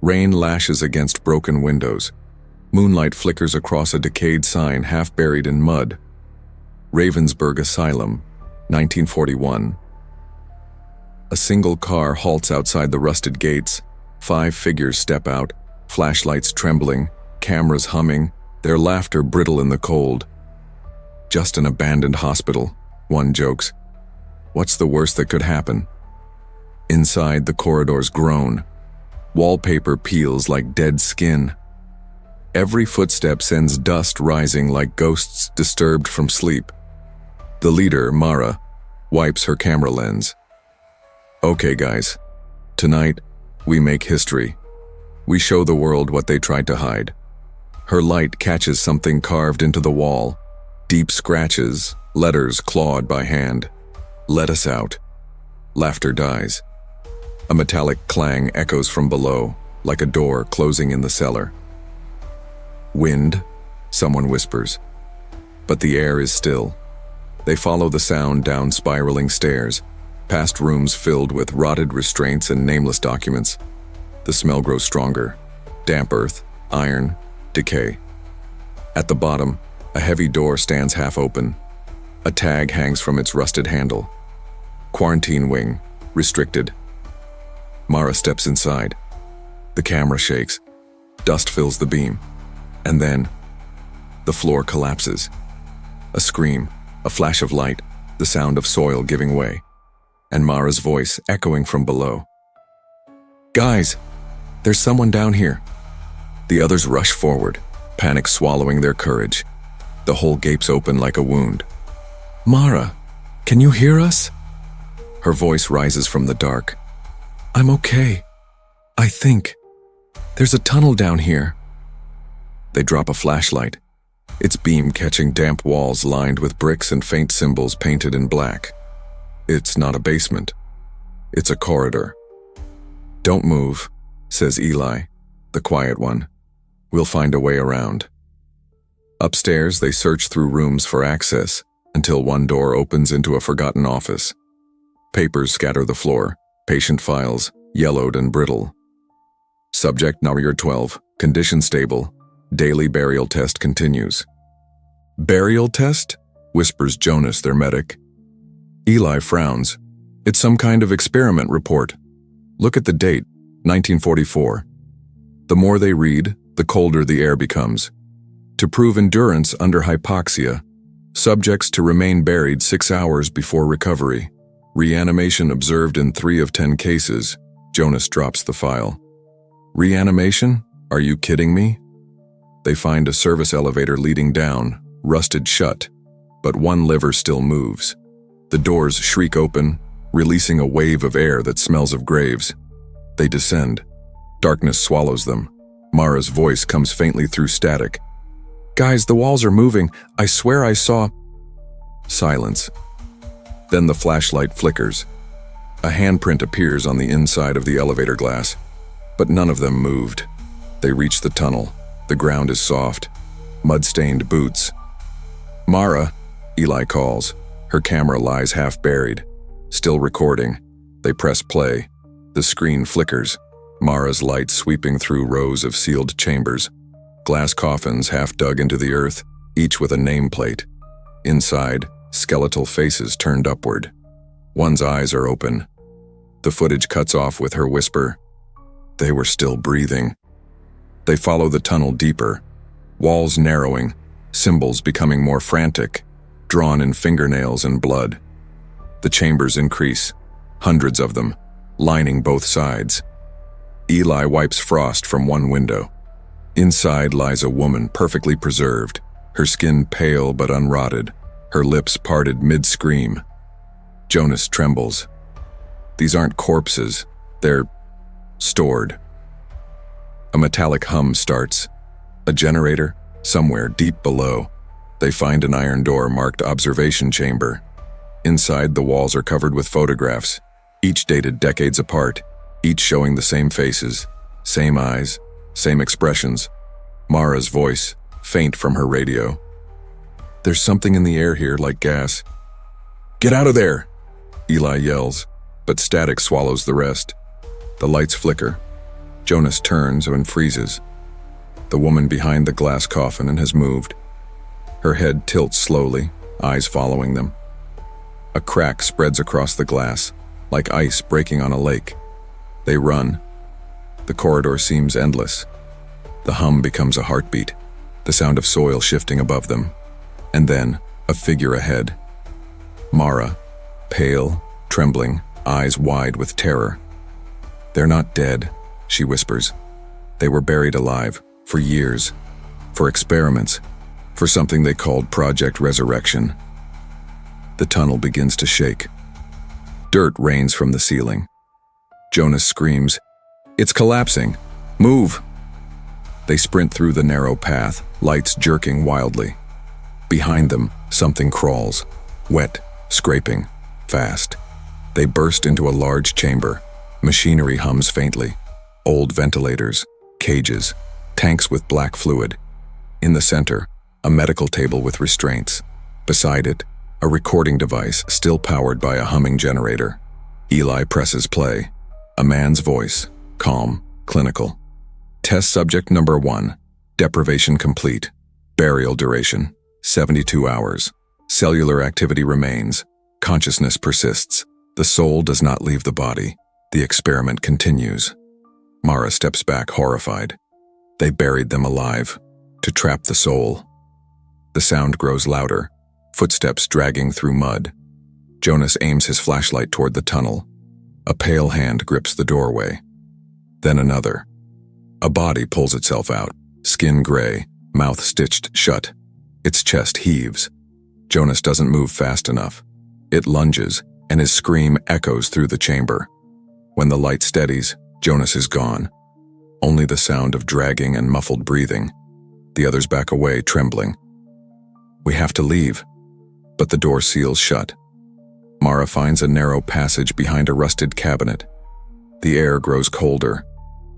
Rain lashes against broken windows. Moonlight flickers across a decayed sign half buried in mud. Ravensburg Asylum, 1941. A single car halts outside the rusted gates. 5 figures step out, flashlights trembling, cameras humming, their laughter brittle in the cold. "Just an abandoned hospital," one jokes. "What's the worst that could happen?" Inside, the corridors groan. Wallpaper peels like dead skin. Every footstep sends dust rising like ghosts disturbed from sleep. The leader, Mara, wipes her camera lens. "Okay, guys. Tonight, we make history. We show the world what they tried to hide." Her light catches something carved into the wall. Deep scratches, letters clawed by hand. "Let us out." Laughter dies. A metallic clang echoes from below, like a door closing in the cellar. "Wind," someone whispers. But the air is still. They follow the sound down spiraling stairs, past rooms filled with rotted restraints and nameless documents. The smell grows stronger. Damp earth, iron, decay. At the bottom, a heavy door stands half open. A tag hangs from its rusted handle. "Quarantine wing, restricted." Mara steps inside. The camera shakes. Dust fills the beam. And then, the floor collapses. A scream, a flash of light, the sound of soil giving way, and Mara's voice echoing from below. "Guys, there's someone down here." The others rush forward, panic swallowing their courage. The hole gapes open like a wound. "Mara, can you hear us?" Her voice rises from the dark. "I'm okay. I think. There's a tunnel down here." They drop a flashlight, its beam catching damp walls lined with bricks and faint symbols painted in black. It's not a basement. It's a corridor. "Don't move," says Eli, the quiet one. "We'll find a way around." Upstairs, they search through rooms for access until one door opens into a forgotten office. Papers scatter the floor, patient files, yellowed and brittle. Subject number 12, condition stable. Daily burial test continues. "Burial test?" whispers Jonas, their medic. Eli frowns. "It's some kind of experiment report. Look at the date, 1944. The more they read, the colder the air becomes. To prove endurance under hypoxia, subjects to remain buried 6 hours before recovery. Reanimation observed in 3 of 10 cases." Jonas drops the file. "Reanimation? Are you kidding me?" They find a service elevator leading down, rusted shut, but one lever still moves. The doors shriek open, releasing a wave of air that smells of graves. They descend. Darkness swallows them. Mara's voice comes faintly through static. "Guys, the walls are moving. I swear I saw..." Silence. Then the flashlight flickers. A handprint appears on the inside of the elevator glass, but none of them moved. They reach the tunnel. The ground is soft, mud-stained boots. "Mara," Eli calls. Her camera lies half buried, still recording. They press play. The screen flickers. Mara's light sweeping through rows of sealed chambers. Glass coffins half dug into the earth, each with a nameplate. Inside, skeletal faces turned upward. One's eyes are open. The footage cuts off with her whisper. They were still breathing. They follow the tunnel deeper, walls narrowing, symbols becoming more frantic, drawn in fingernails and blood. The chambers increase, hundreds of them, lining both sides. Eli wipes frost from one window. Inside lies a woman perfectly preserved, her skin pale but unrotted, her lips parted mid-scream. Jonas trembles. These aren't corpses, they're stored. A metallic hum starts. A generator, somewhere deep below. They find an iron door marked observation chamber. Inside, the walls are covered with photographs, each dated decades apart, each showing the same faces, same eyes, same expressions. Mara's voice, faint from her radio. "There's something in the air here, like gas." "Get out of there!" Eli yells, but static swallows the rest. The lights flicker. Jonas turns and freezes. The woman behind the glass coffin has moved. Her head tilts slowly, eyes following them. A crack spreads across the glass, like ice breaking on a lake. They run. The corridor seems endless. The hum becomes a heartbeat, the sound of soil shifting above them. And then, a figure ahead. Mara, pale, trembling, eyes wide with terror. "They're not dead," she whispers. "They were buried alive, for years, for experiments, for something they called Project Resurrection." The tunnel begins to shake. Dirt rains from the ceiling. Jonas screams, "It's collapsing! Move!" They sprint through the narrow path, lights jerking wildly. Behind them, something crawls, wet, scraping, fast. They burst into a large chamber. Machinery hums faintly. Old ventilators, cages, tanks with black fluid. In the center, a medical table with restraints. Beside it, a recording device still powered by a humming generator. Eli presses play. A man's voice, calm, clinical. Test subject number 1, deprivation complete. Burial duration, 72 hours. Cellular activity remains. Consciousness persists. The soul does not leave the body. The experiment continues. Mara steps back, horrified. They buried them alive, to trap the soul. The sound grows louder, footsteps dragging through mud. Jonas aims his flashlight toward the tunnel. A pale hand grips the doorway. Then another. A body pulls itself out, skin gray, mouth stitched shut. Its chest heaves. Jonas doesn't move fast enough. It lunges, and his scream echoes through the chamber. When the light steadies, Jonas is gone. Only the sound of dragging and muffled breathing. The others back away, trembling. "We have to leave." But the door seals shut. Mara finds a narrow passage behind a rusted cabinet. The air grows colder.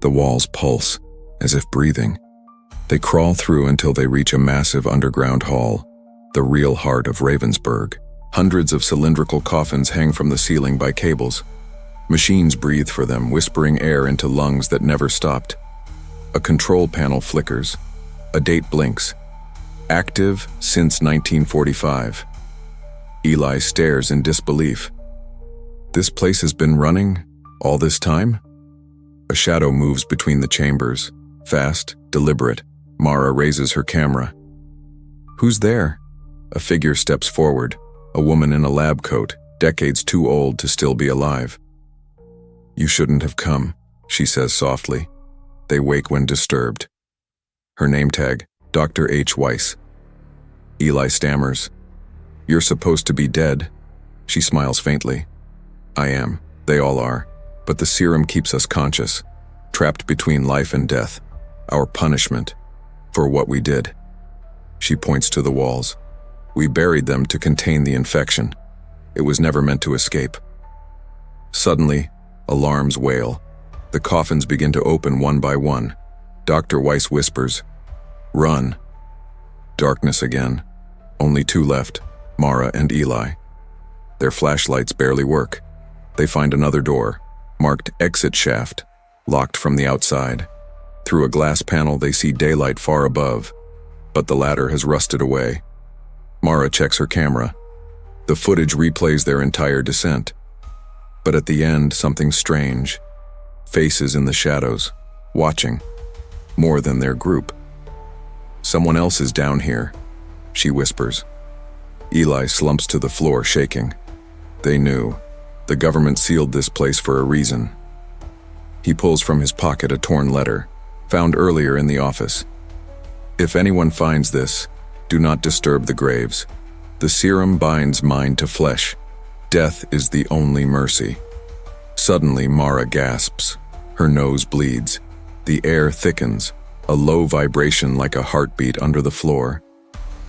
The walls pulse, as if breathing. They crawl through until they reach a massive underground hall, the real heart of Ravensburg. Hundreds of cylindrical coffins hang from the ceiling by cables. Machines breathe for them, whispering air into lungs that never stopped. A control panel flickers. A date blinks. Active since 1945. Eli stares in disbelief. This place has been running all this time? A shadow moves between the chambers. Fast, deliberate. Mara raises her camera. "Who's there?" A figure steps forward. A woman in a lab coat, decades too old to still be alive. "You shouldn't have come," she says softly. They wake when disturbed. Her name tag, Dr. H. Weiss. Eli stammers. "You're supposed to be dead." She smiles faintly. "I am. They all are. But the serum keeps us conscious, trapped between life and death. Our punishment for what we did." She points to the walls. "We buried them to contain the infection. It was never meant to escape." Suddenly, alarms wail. The coffins begin to open one by one. Dr. Weiss whispers, "Run." Darkness again. Only 2 left, Mara and Eli. Their flashlights barely work. They find another door, marked exit shaft, locked from the outside. Through a glass panel they see daylight far above, but the ladder has rusted away. Mara checks her camera. The footage replays their entire descent. But at the end, something strange. Faces in the shadows, watching, more than their group. "Someone else is down here," she whispers. Eli slumps to the floor, shaking. They knew. The government sealed this place for a reason. He pulls from his pocket a torn letter, found earlier in the office. "If anyone finds this, do not disturb the graves. The serum binds mind to flesh. Death is the only mercy." Suddenly, Mara gasps. Her nose bleeds. The air thickens, a low vibration like a heartbeat under the floor.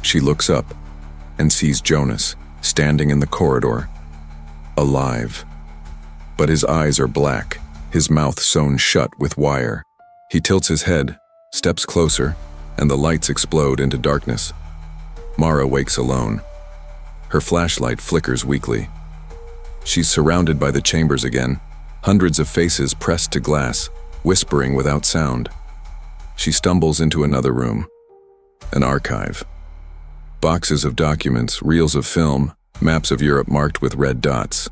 She looks up and sees Jonas standing in the corridor, alive. But his eyes are black, his mouth sewn shut with wire. He tilts his head, steps closer, and the lights explode into darkness. Mara wakes alone. Her flashlight flickers weakly. She's surrounded by the chambers again, hundreds of faces pressed to glass, whispering without sound. She stumbles into another room. An archive. Boxes of documents, reels of film, maps of Europe marked with red dots.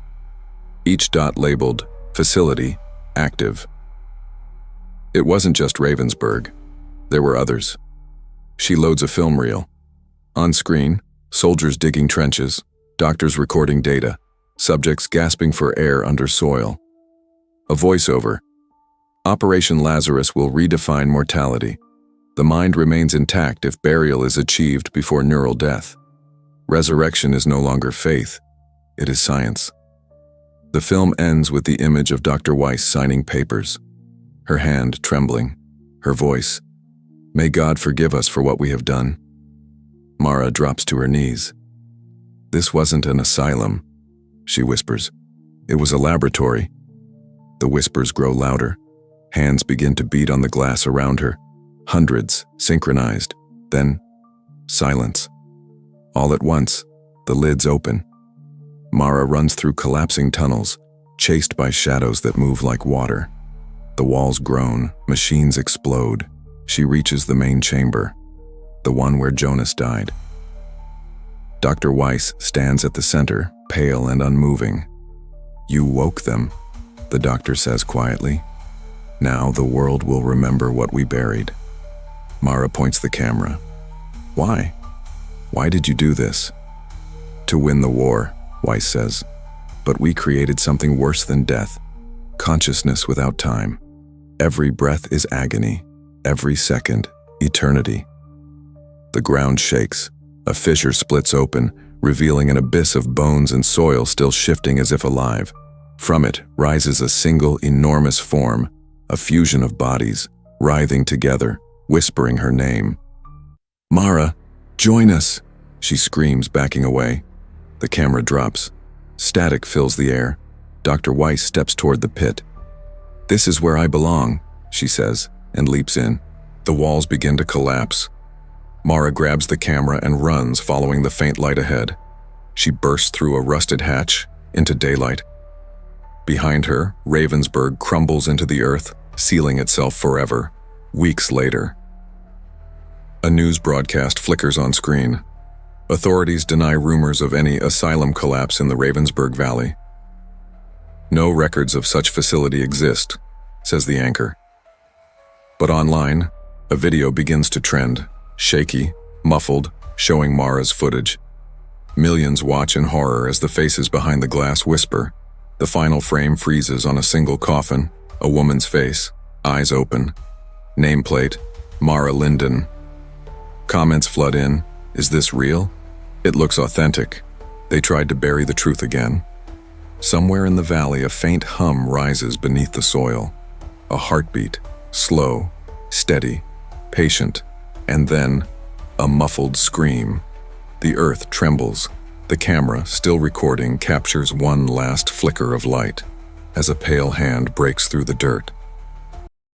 Each dot labeled, Facility, Active. It wasn't just Ravensburg. There were others. She loads a film reel. On screen, soldiers digging trenches, doctors recording data, subjects gasping for air under soil. A voiceover. Operation Lazarus will redefine mortality. The mind remains intact if burial is achieved before neural death. Resurrection is no longer faith, it is science. The film ends with the image of Dr. Weiss signing papers, her hand trembling, her voice, "May God forgive us for what we have done." Mara drops to her knees. "This wasn't an asylum," she whispers. "It was a laboratory." The whispers grow louder. Hands begin to beat on the glass around her. Hundreds, synchronized. Then, silence. All at once, the lids open. Mara runs through collapsing tunnels, chased by shadows that move like water. The walls groan, machines explode. She reaches the main chamber, the one where Jonas died. Dr. Weiss stands at the center, pale and unmoving. "You woke them," the doctor says quietly. "Now the world will remember what we buried." Mara points the camera. "Why? Why did you do this?" "To win the war," Weiss says. "But we created something worse than death. Consciousness without time. Every breath is agony. Every second, eternity." The ground shakes. A fissure splits open, revealing an abyss of bones and soil still shifting as if alive. From it rises a single enormous form, a fusion of bodies, writhing together, whispering her name. "Mara, join us!" she screams, backing away. The camera drops. Static fills the air. Dr. Weiss steps toward the pit. "This is where I belong," she says, and leaps in. The walls begin to collapse. Mara grabs the camera and runs, following the faint light ahead. She bursts through a rusted hatch into daylight. Behind her, Ravensburg crumbles into the earth, sealing itself forever. Weeks later, a news broadcast flickers on screen. Authorities deny rumors of any asylum collapse in the Ravensburg Valley. "No records of such facility exist," says the anchor. But online, a video begins to trend, shaky, muffled, showing Mara's footage. Millions watch in horror as the faces behind the glass whisper. The final frame freezes on a single coffin, a woman's face, eyes open. Nameplate, Mara Linden. Comments flood in. Is this real? It looks authentic. They tried to bury the truth again. Somewhere in the valley, a faint hum rises beneath the soil. A heartbeat, slow, steady, patient, and then a muffled scream. The earth trembles. The camera, still recording, captures one last flicker of light as a pale hand breaks through the dirt.